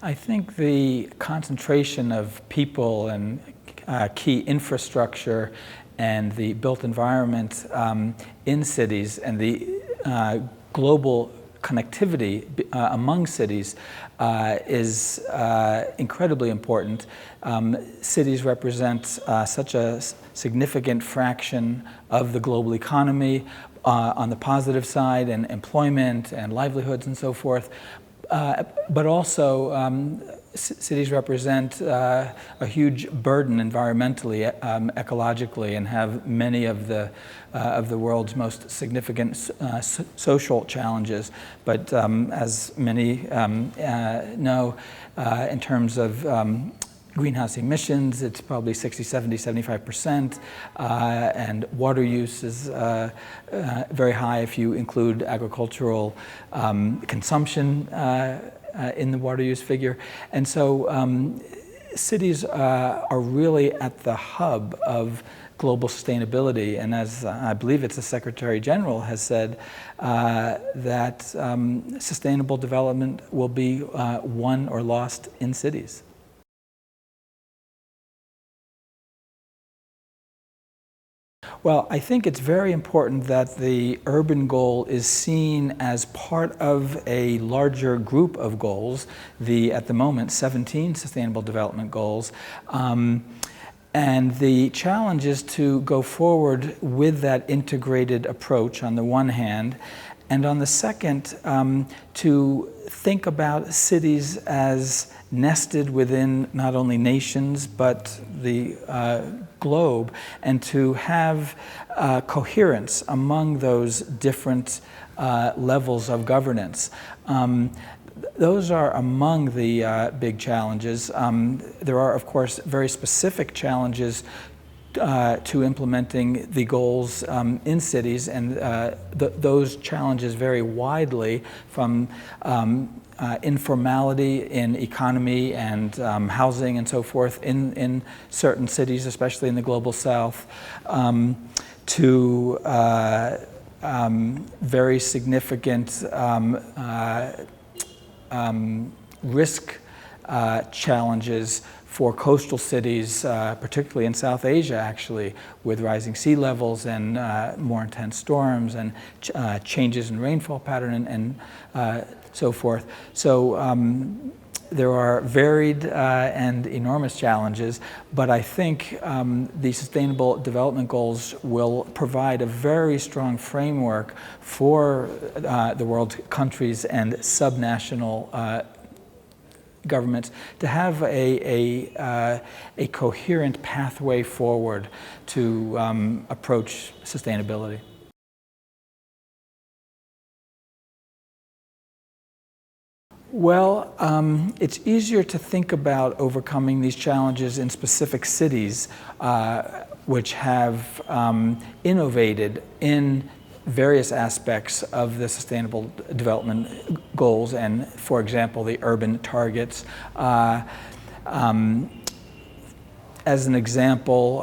I think the concentration of people and key infrastructure and the built environment in cities and the global connectivity among cities is incredibly important. Cities represent such a significant fraction of the global economy on the positive side, and employment and livelihoods and so forth. But also cities represent a huge burden environmentally, ecologically, and have many of the world's most significant social challenges. But as many know, in terms of greenhouse emissions, it's probably 60, 70, 75%, and water use is very high if you include agricultural consumption in the water use figure. And so cities are really at the hub of global sustainability, and as I believe it's the Secretary General has said, that sustainable development will be won or lost in cities. Well, I think it's very important that the urban goal is seen as part of a larger group of goals, at the moment, 17 Sustainable Development Goals. And the challenge is to go forward with that integrated approach on the one hand, and on the second, to think about cities as nested within not only nations but the globe, and to have coherence among those different levels of governance. Those are among the big challenges. There are, of course, very specific challenges to implementing the goals in cities, and those challenges vary widely from informality in economy and housing and so forth in certain cities, especially in the global south, to very significant risk challenges for coastal cities, particularly in South Asia, actually, with rising sea levels and more intense storms and changes in rainfall pattern and so forth. So there are varied and enormous challenges, but I think the Sustainable Development Goals will provide a very strong framework for the world's countries and subnational governments to have a coherent pathway forward to approach sustainability. Well, it's easier to think about overcoming these challenges in specific cities which have innovated in various aspects of the Sustainable Development Goals and, for example, the urban targets. As an example,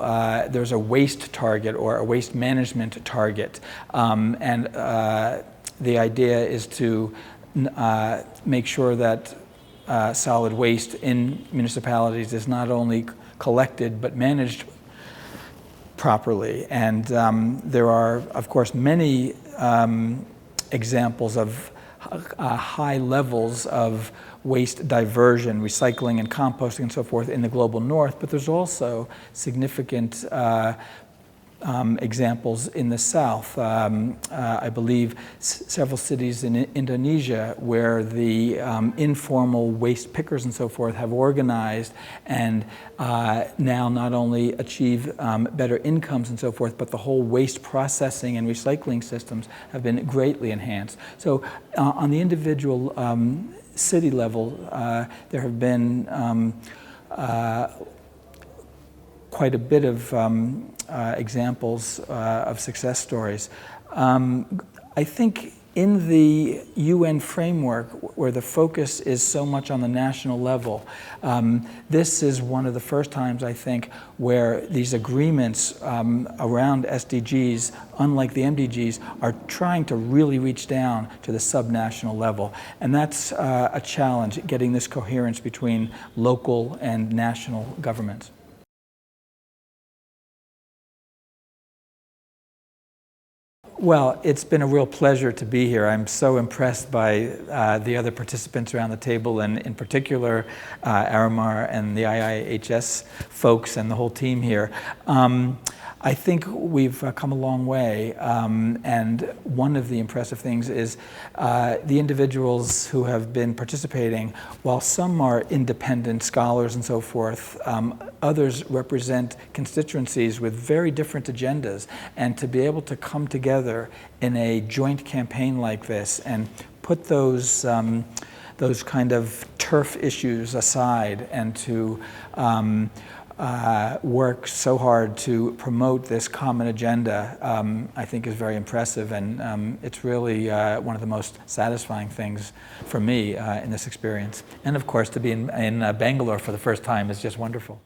there's a waste target or a waste management target, and the idea is to make sure that solid waste in municipalities is not only collected but managed properly. And there are, of course, many examples of high levels of waste diversion, recycling and composting and so forth in the global north, but there's also significant examples in the south. I believe several cities in Indonesia where the informal waste pickers and so forth have organized and now not only achieve better incomes and so forth, but the whole waste processing and recycling systems have been greatly enhanced. So on the individual city level, there have been quite a bit of examples of success stories. I think in the UN framework, where the focus is so much on the national level, this is one of the first times, I think, where these agreements around SDGs, unlike the MDGs, are trying to really reach down to the subnational level. And that's a challenge, getting this coherence between local and national governments. Well, it's been a real pleasure to be here. I'm so impressed by the other participants around the table, and in particular, Aramar and the IIHS folks and the whole team here. I think we've come a long way, and one of the impressive things is the individuals who have been participating. While some are independent scholars and so forth, others represent constituencies with very different agendas, and to be able to come together in a joint campaign like this and put those kind of turf issues aside and to work so hard to promote this common agenda, I think is very impressive, and it's really one of the most satisfying things for me in this experience. And of course, to be in Bangalore for the first time is just wonderful.